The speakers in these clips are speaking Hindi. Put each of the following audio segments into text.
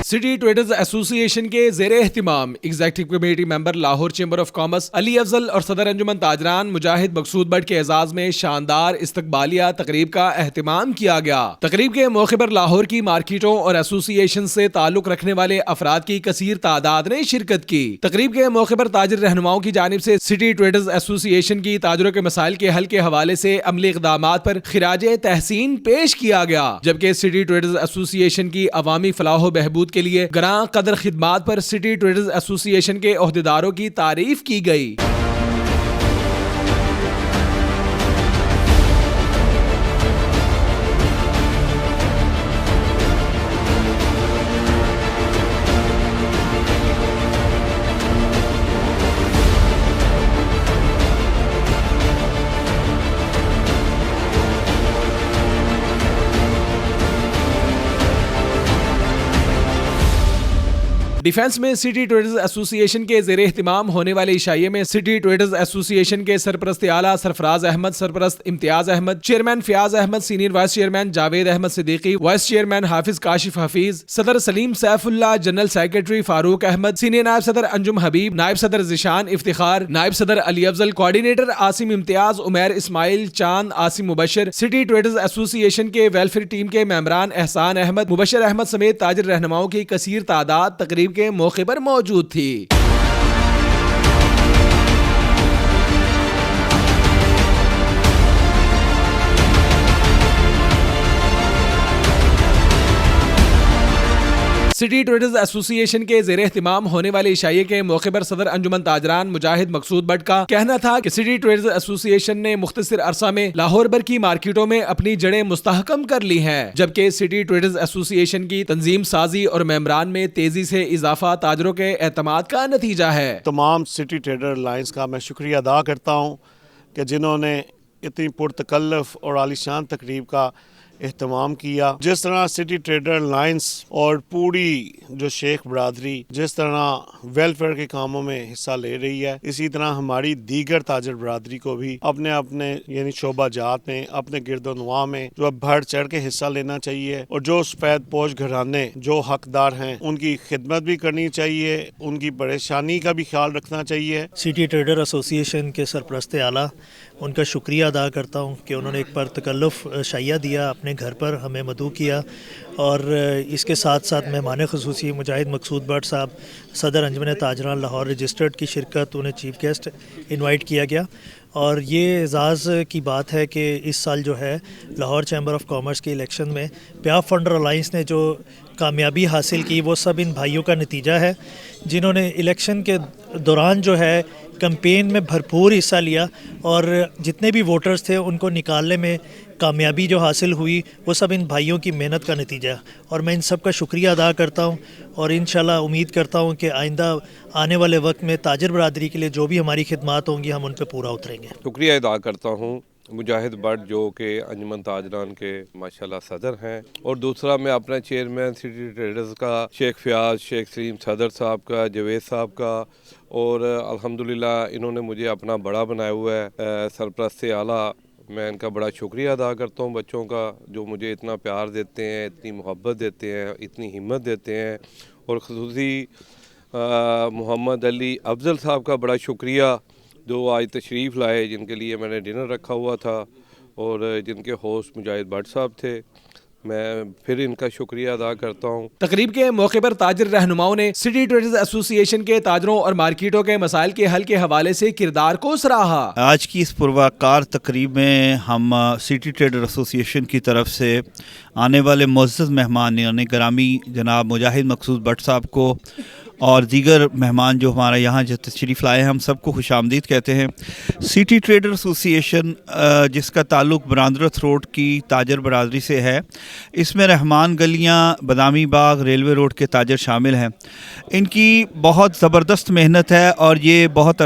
सिटी ट्रेडर्स एसोसिएशन के ज़ेरे एहतिमाम executive committee member Lahore chamber of commerce Ali Afzal और सदर अंजुमन ताजरान मुजाहिद मकसूद बट के एजाज में शानदार इस्तकबालिया तकरीब का एहतिमाम किया गया। तकरीब के मौके पर लाहौर की मार्केटों और एसोसिएशन से ताल्लुक रखने वाले अफराद की कसीर तादाद ने शिरकत की। तकरीब के मौके पर ताजिर रहनुमाओं की जानिब से सिटी ट्रेडर्स एसोसिएशन की ताजरों के मसाइल के हल के हवाले से अमली इक़दामात पर खिराज तहसीन पेश किया गया, जबकि सिटी ट्रेडर्स एसोसिएशन की अवामी फलाह बहबूद के लिए गरां कदर खिदमात पर सिटी ट्रेडर्स एसोसिएशन के ओहदेदारों की तारीफ की गई। डिफेंस में सिटी ट्रेडर्स एसोसिएशन के ज़ेरे एहतिमाम होने वाले इशाइये में सिटी ट्रेडर्स एसोसिएशन के सरपरस्त आला सरफराज अहमद, सरपरस्त Imtiaz Ahmed, chairman Fayaz Ahmed, senior vice chairman Javed Ahmed Siddiqui, vice chairman Hafiz Kashif Hafeez, सदर Saleem Saifullah, general secretary Farooq Ahmed, senior नायब सदर अंजुम हबीब, नायब सदर जिशान इफ्तिखार, नायब सदर Ali Afzal, coordinator Asim Imtiaz, Umair Ismail, Chand, Asim Mubashar, city traders association के वेलफेयर टीम के मेंबरान एहसान अहमद, मुबशर अहमद समेत ताजिर रहनुमाओं की कसीर तादाद तकरीब के मौके पर मौजूद थी। सिटी ट्रेडर्स एसोसिएशन के ज़ेरे एहतिमाम होने वाले इशाइये के मौके पर सदर अंजुमन ताजरान मुजाहिद मकसूद बट का कहना था कि सिटी ट्रेडर्स एसोसिएशन ने मुख्तसर अरसा में लाहौर भर की मार्केटों में अपनी जड़ें मुस्तहकम कर ली हैं, जबकि सिटी ट्रेडर्स एसोसिएशन की तंजीम साजी और मेंबरान में तेजी से इजाफा ताजरों के एतमाद का नतीजा है। तमाम सिटी ट्रेडर लाइन्स का मैं शुक्रिया अदा करता हूँ कि जिन्होंने इतनी पुरतकल्लफ और आलीशान तकरीब का एहतमाम किया। जिस तरह सिटी ट्रेडर लाइन्स और पूरी जो शेख बरादरी जिस तरह वेलफेयर के कामों में हिस्सा ले रही है, इसी तरह हमारी दीगर ताजर बरादरी को भी अपने अपने यानी शोबा जात में अपने गिरदोनवा में जो बढ़ चढ़ के हिस्सा लेना चाहिए और जो सफेद पोश घराने जो हकदार हैं उनकी खिदमत भी करनी चाहिए, उनकी परेशानी का भी ख्याल रखना चाहिए। सिटी ट्रेडर एसोसिएशन के सरपरस्त आला उनका शुक्रिया अदा करता हूँ कि उन्होंने एक पर तकल्लुफ़ शैया दिया, अपने घर पर हमें मदऊ किया और इसके साथ साथ मेहमान ख़ुसूसी मुजाहिद मकसूद बट साहब सदर अंजुमन ताजरान लाहौर रजिस्टर्ड की शिरकत, उन्हें चीफ गेस्ट इनवाइट किया गया। और ये एज़ाज़ की बात है कि इस साल जो है लाहौर चैम्बर ऑफ कॉमर्स के इलेक्शन में प्याफ फंडर अलाइंस ने जो कामयाबी हासिल की वो सब इन भाइयों का नतीजा है, जिन्होंने इलेक्शन के दौरान जो है कैंपेन में भरपूर हिस्सा लिया और जितने भी वोटर्स थे उनको निकालने में कामयाबी जो हासिल हुई वो सब इन भाइयों की मेहनत का नतीजा है और मैं इन सब का शुक्रिया अदा करता हूँ और इंशाल्लाह उम्मीद करता हूँ कि आइंदा आने वाले वक्त में ताजिर बरादरी के लिए जो भी हमारी खिदमत होंगी हम उन पर पूरा उतरेंगे। शुक्रिया अदा करता हूँ मुजाहिद बट जो कि अंजुमन ताजरान के माशाल्लाह सदर हैं, और दूसरा मैं अपना चेयरमैन सिटी ट्रेडर्स का शेख फयाज, शेख सलीम सदर साहब का, जवेद साहब का, और अल्हम्दुलिल्लाह इन्होंने मुझे अपना बड़ा बनाया हुआ है सरपरस्त आला। मैं इनका बड़ा शुक्रिया अदा करता हूँ बच्चों का जो मुझे इतना प्यार देते हैं, इतनी मोहब्बत देते हैं, इतनी हिम्मत देते हैं, और ख़ुसूसी मोहम्मद अली अफजल साहब का बड़ा शुक्रिया जो आज तशरीफ़ लाए, जिनके लिए मैंने डिनर रखा हुआ था और जिनके होस्ट मुजाहिद बट साहब थे। मैं फिर इनका शुक्रिया अदा करता हूँ। तकरीब के मौके पर ताजिर रहनुमाओं ने सिटी ट्रेडर्स एसोसिएशन के ताजरों और मार्केटों के मसाइल के हल के हवाले से किरदार को सराहा। आज की इस पुरवाकार तकरीब में हम सिटी ट्रेडर एसोसिएशन की तरफ से आने वाले मुअज़्ज़ज़ मेहमान यानी ग्रामी जनाब मुजाहिद मकसूद बट साहब को और दीगर मेहमान जो हमारे यहाँ जो तशरीफ़ लाए हैं हम सबको खुशामदीद कहते हैं। सिटी ट्रेडर एसोसिएशन जिसका ताल्लुक़ बरांदरथ रोड की ताजर बरादरी से है, इसमें रहमान गलियाँ, बदामी बाग, रेलवे रोड के ताजर शामिल हैं। इनकी बहुत ज़बरदस्त मेहनत है और ये बहुत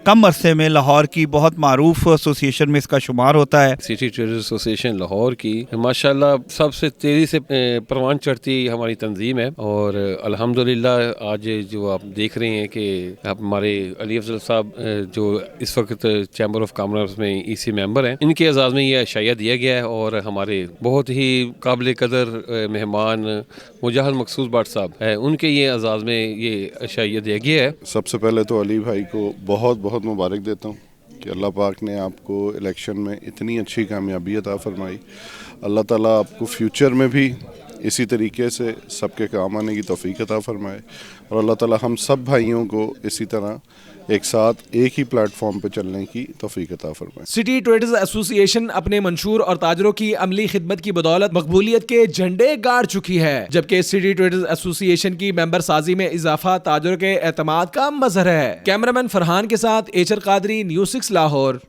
कम अरसे में लाहौर की बहुत मारूफ एसोसिएशन में इसका शुमार होता है। सिटी ट्रेडर एसोसिएशन लाहौर की माशाल्लाह सबसे तेज़ी से परवान चढ़ती हमारी तंजीम है और अल्हम्दुलिल्लाह आज जो आप देख रहे हैं कि हमारे अली अफजल साहब जो इस वक्त चैम्बर ऑफ कॉमर्स में EC मेंबर हैं, इनके एजाज़ में ये अशाया दिया गया है और हमारे बहुत ही काबिल कदर मेहमान मुजाहिद मकसूद भट्ट साहब है, उनके ये एजाज़ में ये अशाया दिया गया है। सबसे पहले तो अली भाई को बहुत बहुत मुबारक देता हूँ कि अल्लाह पाक ने आपको इलेक्शन में इतनी अच्छी कामयाबी अता फरमाई। अल्लाह ताला आपको फ्यूचर में भी इसी तरीके से सबके काम आने की तौफीक अता फरमाए और अल्लाह ताला हम सब भाइयों को इसी तरह एक साथ एक ही प्लेटफॉर्म पे चलने की तौफीक अता फरमाए। सिटी ट्रेडर्स एसोसिएशन अपने मंशूर और ताजरों की अमली खिदमत की बदौलत मकबूलियत के झंडे गाड़ चुकी है, जबकि सिटी ट्रेडर्स एसोसिएशन की मेंबर साजी में इजाफा ताजरों के एतमाद का मजहर है। कैमरामैन फरहान के साथ एचर कादरी, न्यूज़ 6 लाहौर।